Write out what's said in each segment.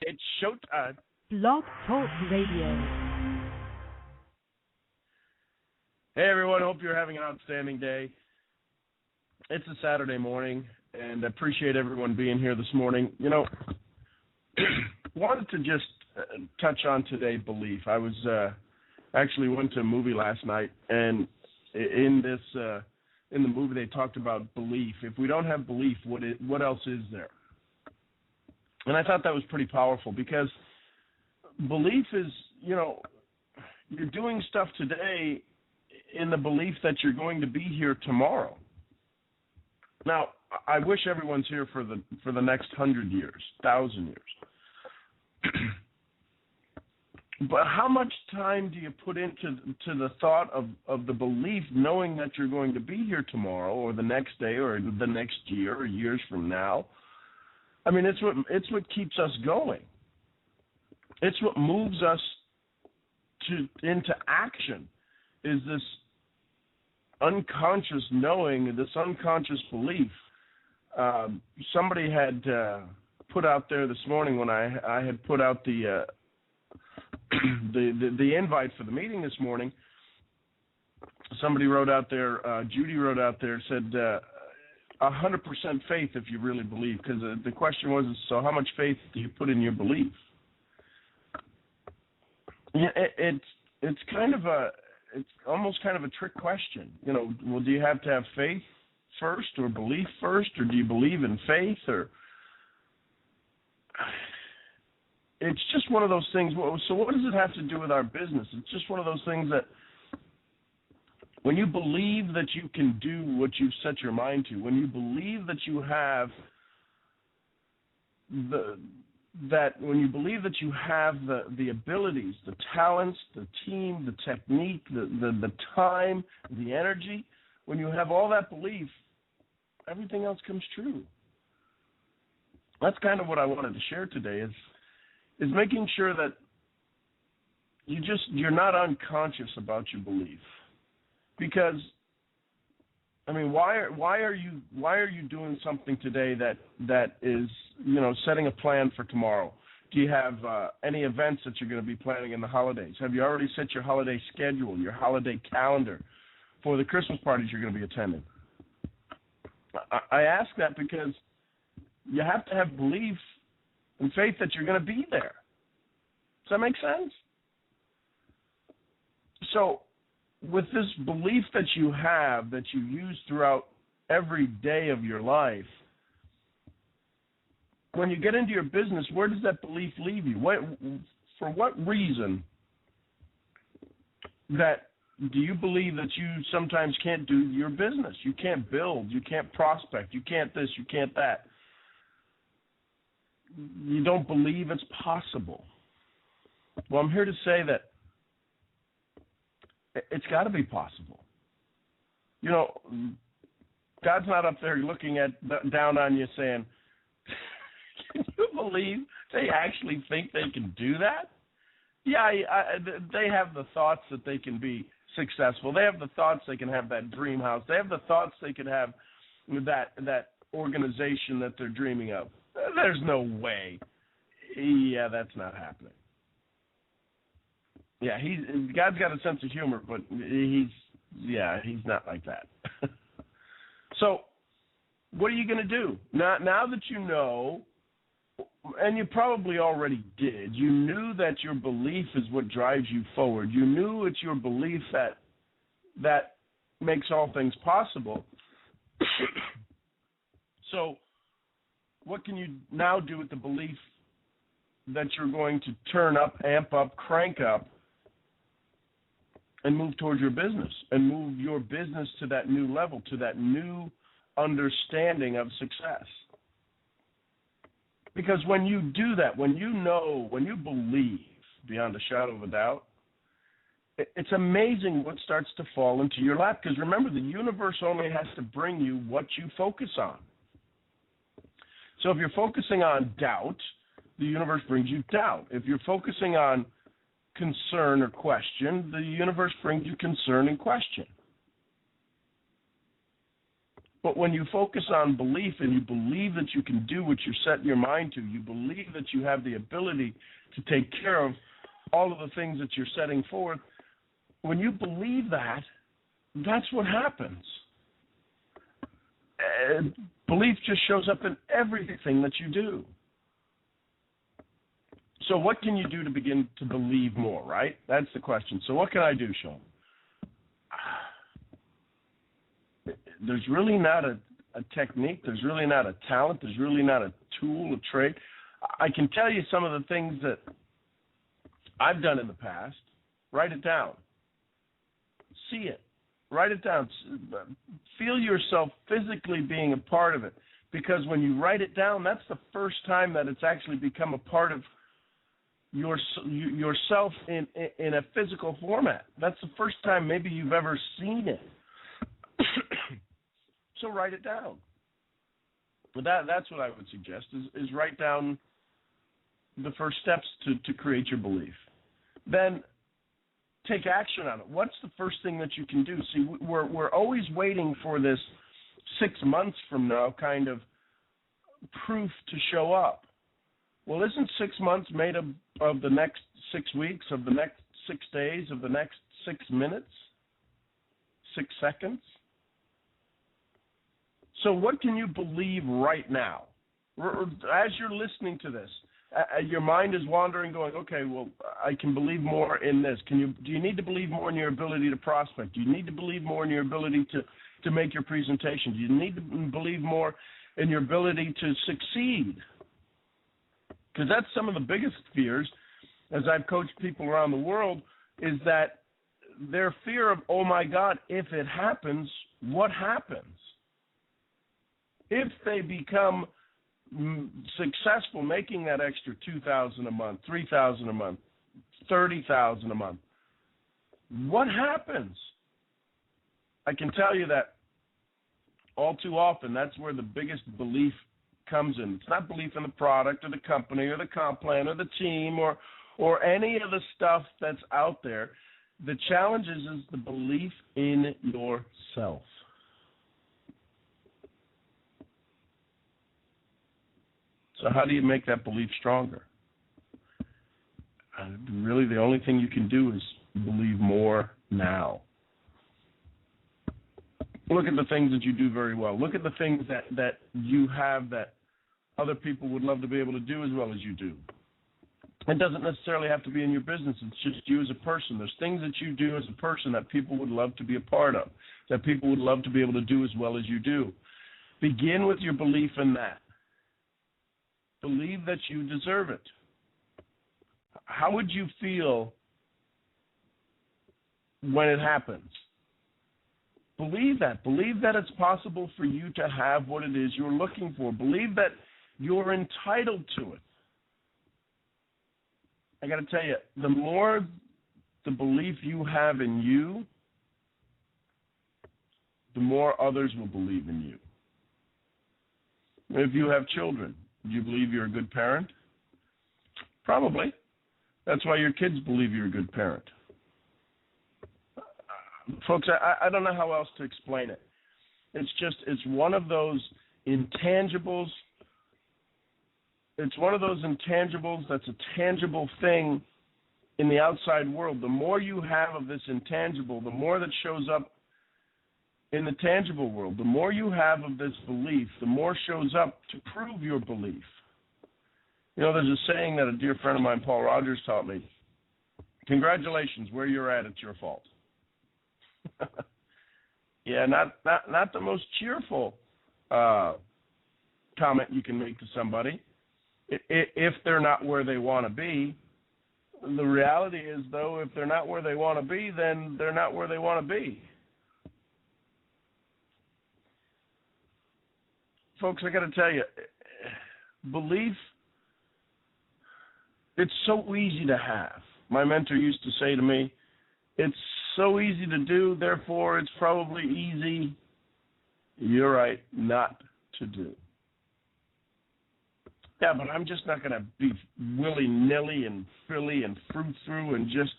It's showtime. Blog Talk Radio. Hey, everyone. Hope you're having an outstanding day. It's a Saturday morning, and I appreciate everyone being here this morning. You know, wanted to just touch on today belief. I was actually went to a movie last night, and in the movie they talked about belief. If we don't have belief, what else is there? And I thought that was pretty powerful because belief is, you know, you're doing stuff today in the belief that you're going to be here tomorrow. Now, I wish everyone's here for the next 100 years, 1,000 years. But how much time do you put into the thought of the belief, knowing that you're going to be here tomorrow or the next day or the next year or years from now? I mean, it's what keeps us going. It's what moves us into action, is this unconscious knowing, this unconscious belief. Somebody had put out there this morning when I had put out the invite for the meeting this morning. Somebody wrote out there, Judy wrote out there, said 100% faith if you really believe, because the question was, so how much faith do you put in your belief? Yeah, it's almost kind of a trick question. You know, well, do you have to have faith first or belief first, or do you believe in faith? Or it's just one of those things. So what does it have to do with our business? It's just one of those things that when you believe that you can do what you've set your mind to, when you believe that you have when you believe that you have the abilities, the talents, the team, the technique, the time, the energy, when you have all that belief, everything else comes true. That's kind of what I wanted to share today, is making sure that you're not unconscious about your belief. Because, I mean, why are you doing something today that is, you know, setting a plan for tomorrow? Do you have any events that you're going to be planning in the holidays? Have you already set your holiday schedule, your holiday calendar for the Christmas parties you're going to be attending? I ask that because you have to have belief and faith that you're going to be there. Does that make sense? So, with this belief that you have, that you use throughout every day of your life, when you get into your business, where does that belief leave you? For what reason do you believe that you sometimes can't do your business? You can't build, you can't prospect, you can't this, you can't that. You don't believe it's possible. Well, I'm here to say that it's got to be possible. You know, God's not up there looking down on you saying, can you believe they actually think they can do that? Yeah, they have the thoughts that they can be successful. They have the thoughts they can have that dream house. They have the thoughts they can have that organization that they're dreaming of. There's no way. Yeah, that's not happening. Yeah, God's got a sense of humor, but he's not like that. So, what are you going to do? Now that you know, and you probably already did, you knew that your belief is what drives you forward. You knew it's your belief that makes all things possible. So, what can you now do with the belief that you're going to turn up, amp up, crank up, and move towards your business and move your business to that new level, to that new understanding of success? Because when you do that, when you know, when you believe beyond a shadow of a doubt, it's amazing what starts to fall into your lap. Because remember, the universe only has to bring you what you focus on. So if you're focusing on doubt, the universe brings you doubt. If you're focusing on concern or question, the universe brings you concern and question. But when you focus on belief and you believe that you can do what you're setting your mind to, you believe that you have the ability to take care of all of the things that you're setting forth, when you believe that, that's what happens. Belief just shows up in everything that you do. So what can you do to begin to believe more, right? That's the question. So what can I do, Sean? There's really not a technique. There's really not a talent. There's really not a tool, a trait. I can tell you some of the things that I've done in the past. Write it down. See it. Write it down. Feel yourself physically being a part of it. Because when you write it down, that's the first time that it's actually become a part of yourself in a physical format. That's the first time maybe you've ever seen it. So write it down. But that's what I would suggest is write down the first steps to create your belief. Then take action on it. What's the first thing that you can do? See, we're always waiting for this 6 months from now kind of proof to show up. Well, isn't 6 months made of the next 6 weeks, of the next 6 days, of the next 6 minutes, 6 seconds? So what can you believe right now? As you're listening to this, your mind is wandering, going, okay, well, I can believe more in this. Do you need to believe more in your ability to prospect? Do you need to believe more in your ability to make your presentation? Do you need to believe more in your ability to succeed? Because that's some of the biggest fears, as I've coached people around the world, is that their fear of, oh, my God, if it happens, what happens? If they become successful making that extra $2,000 a month, $3,000 a month, $30,000 a month, what happens? I can tell you that all too often that's where the biggest belief comes in. It's not belief in the product or the company or the comp plan or the team or any of the stuff that's out there. The challenge is the belief in yourself. So how do you make that belief stronger? Really, the only thing you can do is believe more now. Look at the things that you do very well. Look at the things that you have that other people would love to be able to do as well as you do. It doesn't necessarily have to be in your business. It's just you as a person. There's things that you do as a person that people would love to be a part of, that people would love to be able to do as well as you do. Begin with your belief in that. Believe that you deserve it. How would you feel when it happens? Believe that. Believe that it's possible for you to have what it is you're looking for. Believe that you're entitled to it. I got to tell you, the more the belief you have in you, the more others will believe in you. If you have children, do you believe you're a good parent? Probably. That's why your kids believe you're a good parent. Folks, I don't know how else to explain it. It's one of those intangibles. It's one of those intangibles that's a tangible thing in the outside world. The more you have of this intangible, the more that shows up in the tangible world. The more you have of this belief, the more shows up to prove your belief. You know, there's a saying that a dear friend of mine, Paul Rogers, taught me. Congratulations, where you're at, it's your fault. Yeah, not the most cheerful comment you can make to somebody. If they're not where they want to be, the reality is, though, if they're not where they want to be, then they're not where they want to be. Folks, I got to tell you, belief, it's so easy to have. My mentor used to say to me, it's so easy to do, therefore it's probably easy, you're right, not to do. Yeah, but I'm just not going to be willy-nilly and frilly and fruit-through and just,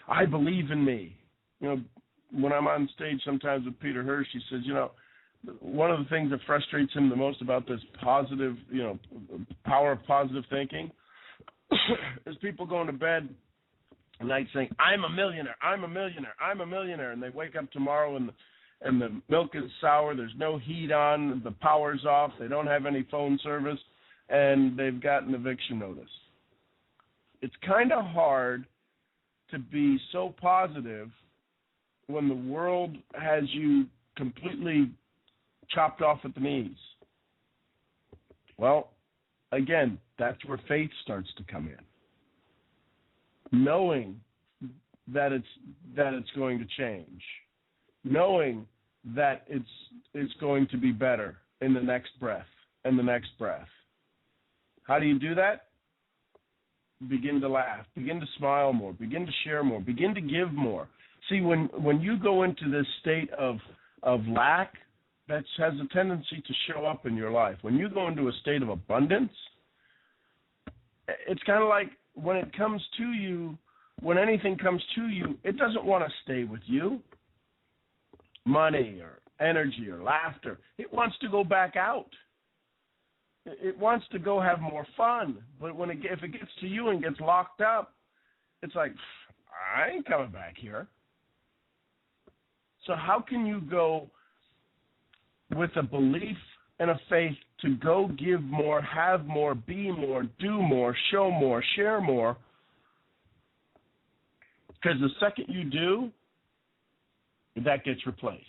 I believe in me. You know, when I'm on stage sometimes with Peter Hirsch, he says, you know, one of the things that frustrates him the most about this positive, power of positive thinking is people going to bed at night saying, I'm a millionaire, I'm a millionaire, I'm a millionaire, and they wake up tomorrow and the milk is sour, there's no heat on, the power's off, they don't have any phone service, and they've got an eviction notice. It's kind of hard to be so positive when the world has you completely chopped off at the knees. Well, again, that's where faith starts to come in. Knowing that it's going to change. Knowing that it's going to be better in the next breath and the next breath. How do you do that? Begin to laugh. Begin to smile more. Begin to share more. Begin to give more. See, when you go into this state of lack, that has a tendency to show up in your life. When you go into a state of abundance, it's kind of like when it comes to you, when anything comes to you, it doesn't want to stay with you. Money or energy or laughter, it wants to go back out. It wants to go have more fun. But if it gets to you and gets locked up, it's like, I ain't coming back here. So how can you go with a belief and a faith to go give more, have more, be more, do more, show more, share more? Because the second you do, that gets replaced.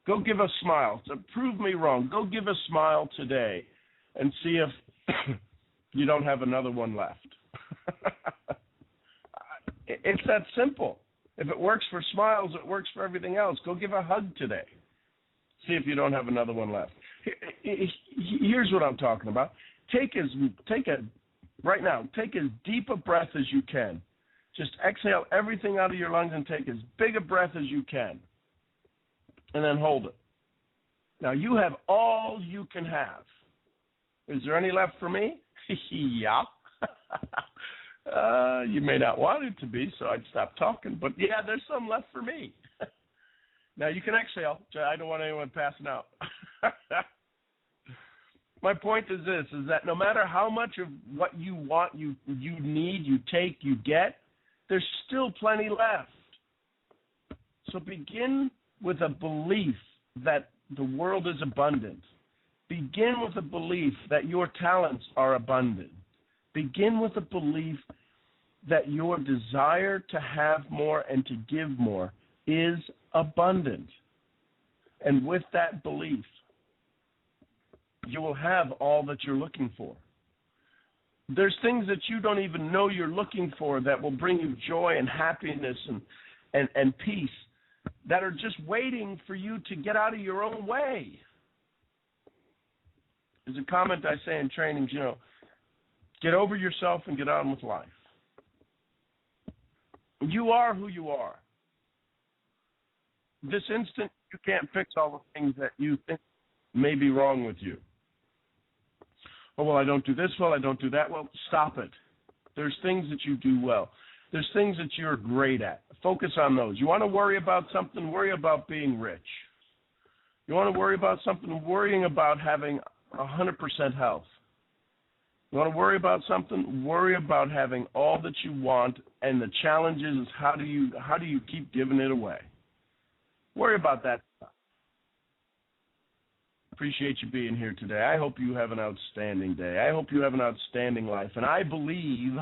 Go give a smile. So prove me wrong. Go give a smile today and see if you don't have another one left. It's that simple. If it works for smiles, it works for everything else. Go give a hug today. See if you don't have another one left. Here's what I'm talking about. Take as deep a breath as you can. Just exhale everything out of your lungs and take as big a breath as you can. And then hold it. Now, you have all you can have. Is there any left for me? Yeah. You may not want it to be, so I'd stop talking. But, yeah, there's some left for me. Now, you can exhale. I don't want anyone passing out. My point is this, is that no matter how much of what you want, you need, you take, you get, there's still plenty left. So begin with a belief that the world is abundant. Begin with a belief that your talents are abundant. Begin with a belief that your desire to have more and to give more is abundant. And with that belief, you will have all that you're looking for. There's things that you don't even know you're looking for that will bring you joy and happiness and peace that are just waiting for you to get out of your own way. There's a comment I say in trainings, get over yourself and get on with life. You are who you are. This instant, you can't fix all the things that you think may be wrong with you. Oh, well, I don't do this well, I don't do that well. Stop it. There's things that you do well. There's things that you're great at. Focus on those. You want to worry about something, worry about being rich. You want to worry about something, worrying about having 100% health. You want to worry about something, worry about having all that you want, and the challenge is how do you keep giving it away? Worry about that stuff. Appreciate you being here today. I hope you have an outstanding day. I hope you have an outstanding life. And I believe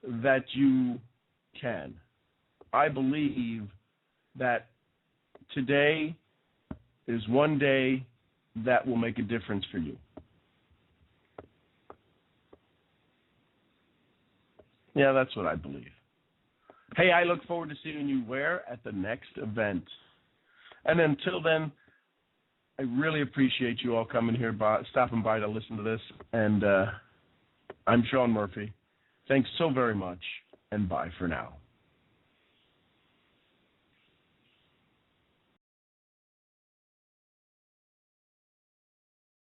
that you can. I believe that today is one day that will make a difference for you. Yeah, that's what I believe. Hey, I look forward to seeing you where? At the next event. And until then, I really appreciate you all coming here, stopping by to listen to this. And I'm Sean Murphy. Thanks so very much, and bye for now.